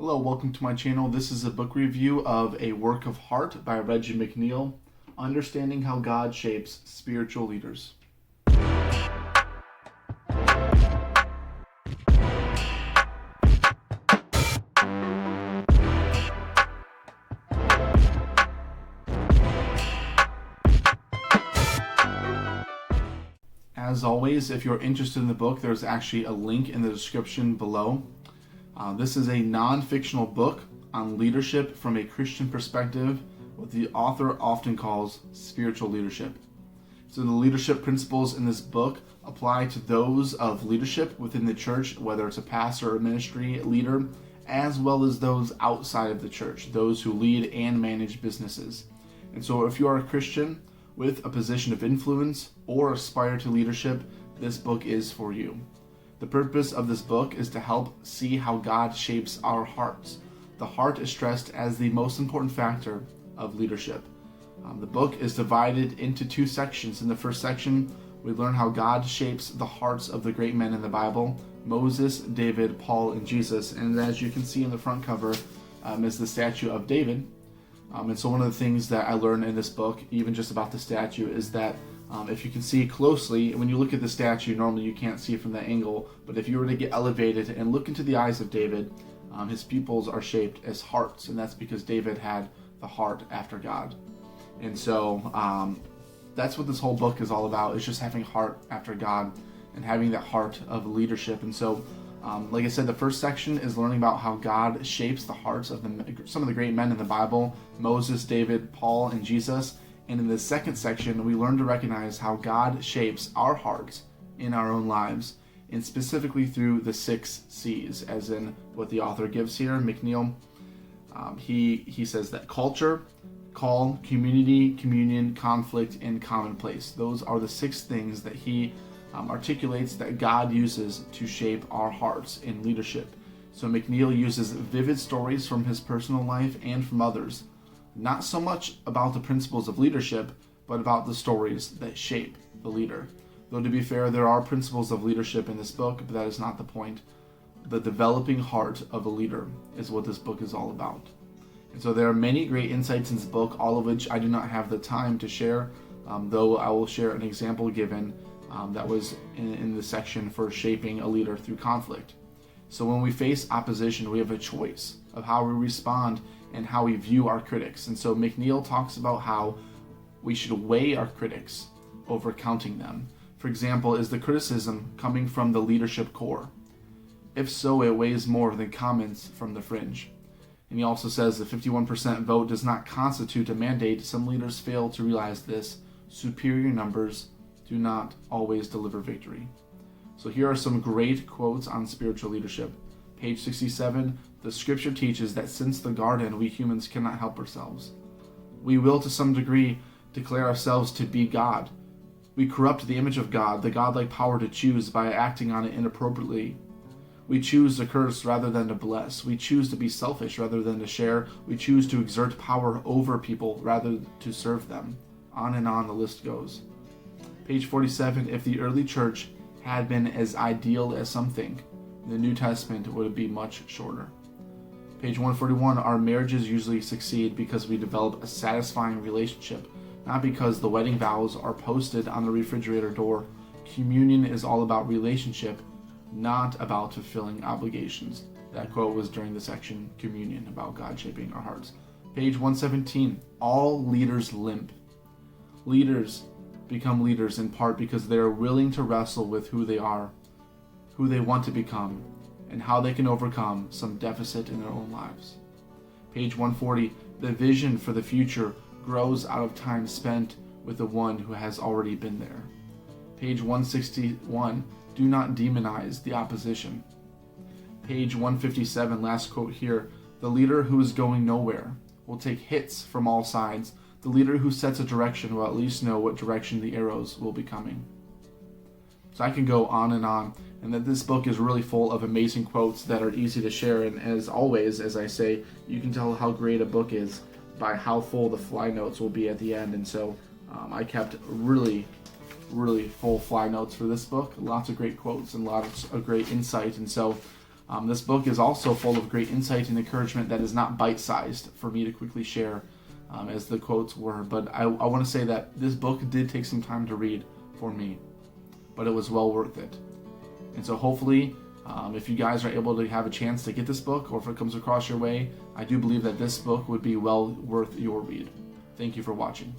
Hello, welcome to my channel. This is a book review of A Work of Heart by Reggie McNeal, Understanding How God Shapes Spiritual Leaders. As always, if you're interested in the book, there's actually a link in the description below. This is a non-fictional book on leadership from a Christian perspective, what the author often calls spiritual leadership. So the leadership principles in this book apply to those of leadership within the church, whether it's a pastor or ministry leader, as well as those outside of the church, those who lead and manage businesses. And so if you are a Christian with a position of influence or aspire to leadership, this book is for you. The purpose of this book is to help see how God shapes our hearts. The heart is stressed as the most important factor of leadership. The book is divided into two sections. In the first section, we learn how God shapes the hearts of the great men in the Bible: Moses, David, Paul, and Jesus. And as you can see in the front cover is the statue of David. And so one of the things that I learned in this book, even just about the statue, is that if you can see closely, when you look at the statue, normally you can't see it from that angle, but if you were to get elevated and look into the eyes of David, his pupils are shaped as hearts, and that's because David had the heart after God. And so that's what this whole book is all about, is just having heart after God and having that heart of leadership. And so, like I said, the first section is learning about how God shapes the hearts of some of the great men in the Bible: Moses, David, Paul, and Jesus. And in the second section, we learn to recognize how God shapes our hearts in our own lives, and specifically through the 6 C's, as in what the author gives here, McNeal. He says that culture, call, community, communion, conflict, and commonplace. Those are the 6 things that he articulates that God uses to shape our hearts in leadership. So McNeal uses vivid stories from his personal life and from others, not so much about the principles of leadership, but about the stories that shape the leader. Though to be fair, there are principles of leadership in this book, but that is not the point. The developing heart of a leader is what this book is all about. And so there are many great insights in this book, all of which I do not have the time to share, though I will share an example given that was in the section for shaping a leader through conflict. So when we face opposition, we have a choice of how we respond and how we view our critics. And so McNeal talks about how we should weigh our critics over counting them. For example, is the criticism coming from the leadership core? If so, it weighs more than comments from the fringe. And he also says the 51% vote does not constitute a mandate. Some leaders fail to realize this. Superior numbers do not always deliver victory. So here are some great quotes on spiritual leadership. Page 67, the scripture teaches that since the garden, we humans cannot help ourselves. We will, to some degree, declare ourselves to be God. We corrupt the image of God, the godlike power to choose, by acting on it inappropriately. We choose to curse rather than to bless. We choose to be selfish rather than to share. We choose to exert power over people rather than to serve them. On and on the list goes. Page 47, if the early church had been as ideal as some think, the New Testament would be much shorter. Page 141, our marriages usually succeed because we develop a satisfying relationship, not because the wedding vows are posted on the refrigerator door. Communion is all about relationship, not about fulfilling obligations. That quote was during the section Communion, about God shaping our hearts. Page 117, all leaders limp. Leaders become leaders in part because they are willing to wrestle with who they are, who they want to become, and how they can overcome some deficit in their own lives. Page 140, the vision for the future grows out of time spent with the one who has already been there. Page 161, do not demonize the opposition. Page 157, last quote here, the leader who is going nowhere will take hits from all sides. The leader who sets a direction will at least know what direction the arrows will be coming. So I can go on, and that this book is really full of amazing quotes that are easy to share. And as always, as I say, you can tell how great a book is by how full the fly notes will be at the end. And so I kept really full fly notes for this book. Lots of great quotes and lots of great insight. And so This book is also full of great insight and encouragement that is not bite-sized for me to quickly share, as the quotes were. But I want to say that this book did take some time to read for me, but it was well worth it. And so hopefully, if you guys are able to have a chance to get this book, or if it comes across your way, I do believe that this book would be well worth your read. Thank you for watching.